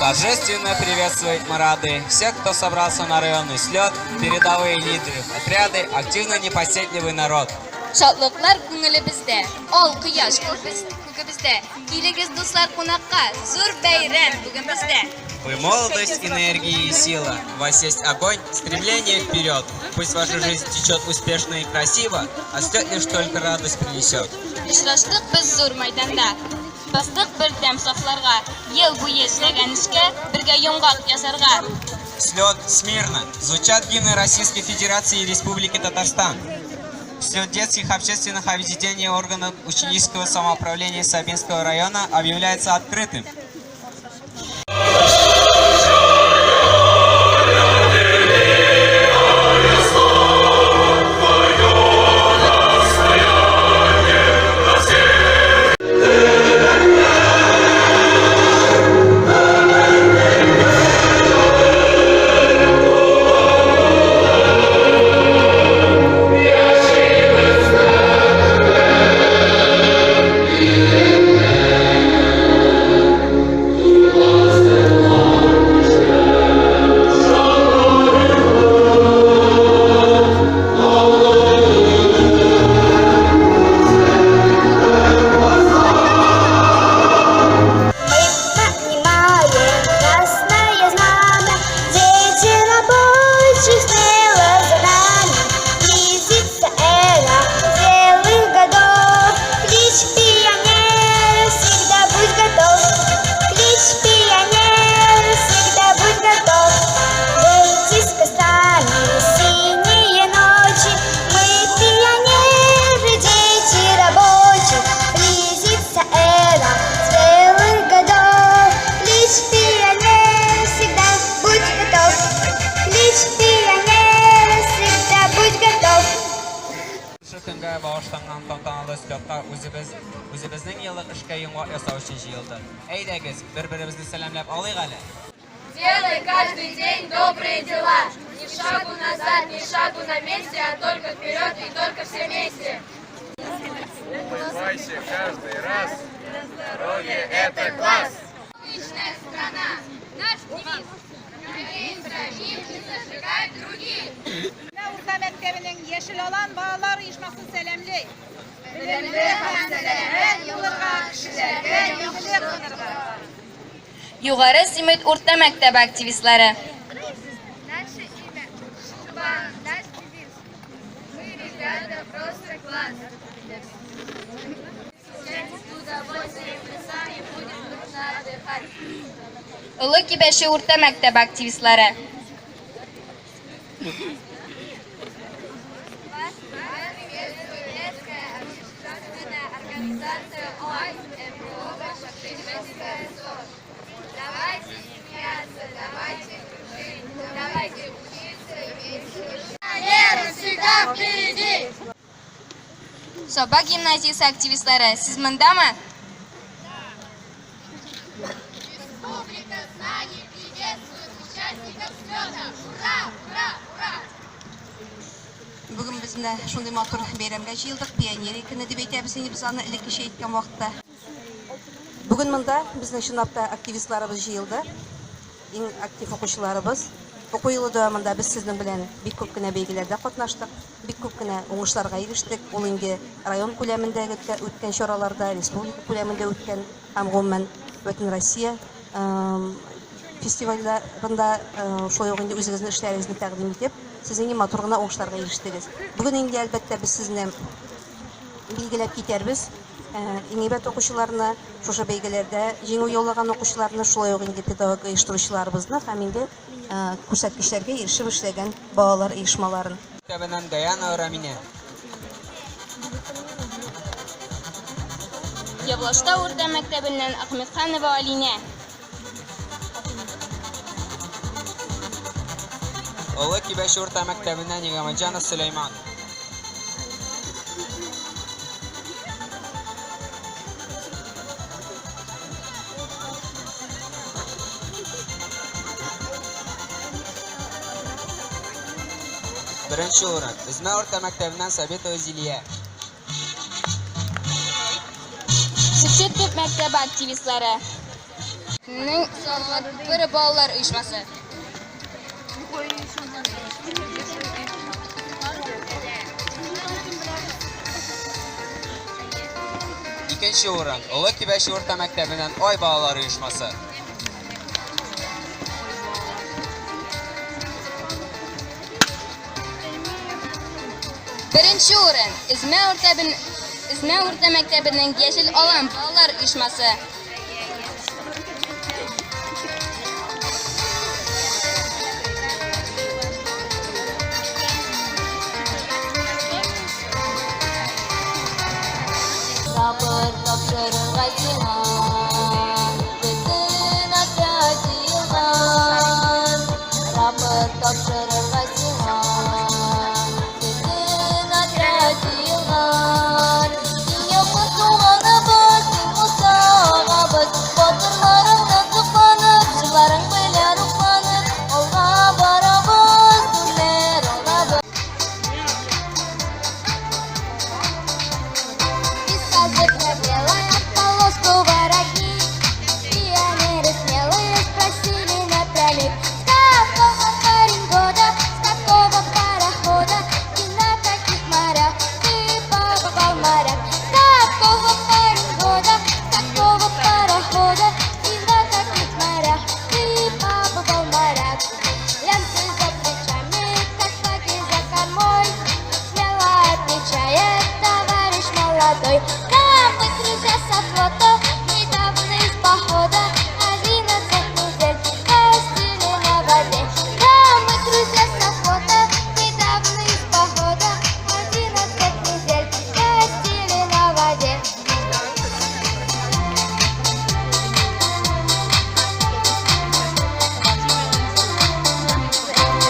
Торжественно приветствовать мы рады всех, кто собрался на районный слет, передовые лидеры, отряды, активно непоседливый народ. Шатлыклар күңелебездә, ал кояш күгебездә, килегез дуслар кунакка, зур бәйрәм бүген бездә. Вы молодость, энергия и сила, у вас есть огонь, стремление вперед. Пусть ваша жизнь течет успешно и красиво, а слет лишь только радость принесет. Очраштык без зур мәйданда, бастык бер дәм сафларга, ел буе эшләгән эшкә, бергә йомгак ясарга. Слет смирно. Звучат гимны Российской Федерации и Республики Татарстан. Слет детских общественных объединений органов ученического самоуправления Сабинского района объявляется открытым. Күнгә багышланган тантаналы слетка үзебезнең еллык эшкә йомгак ясау өчен җыелды. Әйдәгез, бер-беребезне сәламләп алыйк әле. Делай каждый день добрые дела. Ни шагу назад, ни шагу на месте, а только вперед и только все вместе. Улыбайся каждый раз. Здоровье — это класс. Отличная страна. Наш девиз. Горим, срамим и зажигай других. Urta Mektebi'nin Yeşil Olan Bağlar İşmasını selamlay. Bilimli hamzelere, yıllığa kişilerge, Yüksek sınırga. Югары Симит урта мәктәбе активистлары. Наше имя Шубан, наш девиз. Мы, ребята, просто класс. С удовольствием мы сами будем дружно отдыхать. Улы Кибәше урта мәктәбе активистлары. Вас приветствует детская общественная организация ОАЙ МПО «Шахтинская СОС». Давайте смеяться, давайте дружить, давайте учиться и вместе. Вера всегда впереди! Соба гимназиясы активистлары, сез мындамы? Республика знаний приветствует участников слета! Ура! Ура! Ура! Бүгін бізді шундай матур бәйрәмгә җыелдык, пионер көне дип әйтәбез инде без аны элеккечә әйткән вакытта. Бүген монда безнең чынлапта активистларыбыз җыелды. Иң актив укучыларыбыз. Уку елы дәвамында без сезнең белән бик күп кенә бәйгеләрдә катнаштык, бик күп кенә уңышларга ирештек. Ул инде район күләмендә үткән чараларда, республика күләмендә үткән һәм гомумән бөтен Россия фестивальләрендә шулай ук инде үзегезнең эшләрегезне тәкъдим итеп, сез инде матур гына уңышларга ирештегез. Бүген инде әлбәттә без сезне билгеләп китәрбез. Иң әйбәт укучыларны, шушы бәйгеләрдә җиңү яулаган укучыларны, шулай ук инде педагог оештыручыларыбызны һәм инде күрсәткечләргә ирешеп эшләгән балалар оешмаларын. Мәктәбеннән Даяна Рамине. Яблашта урта мәктәбеннән Ахметханова Алинә. Улы Кибәше урта мәктәбеннән Нигамаҗанов Сөләйман. Birinchi o'rin Izma o'rta maktabidan Sabitova Ziliya. Sütçet төп мәктәбе активистлары. maktabining Salvatpur bolalar uyushmasi. İkinci o'rin Ulu Kibashi o'rta maktabining Oy bolalar uyushmasi. Birinchi o'rin Izma o'rta maktabining Yashil Olam bolalar uyushmasi.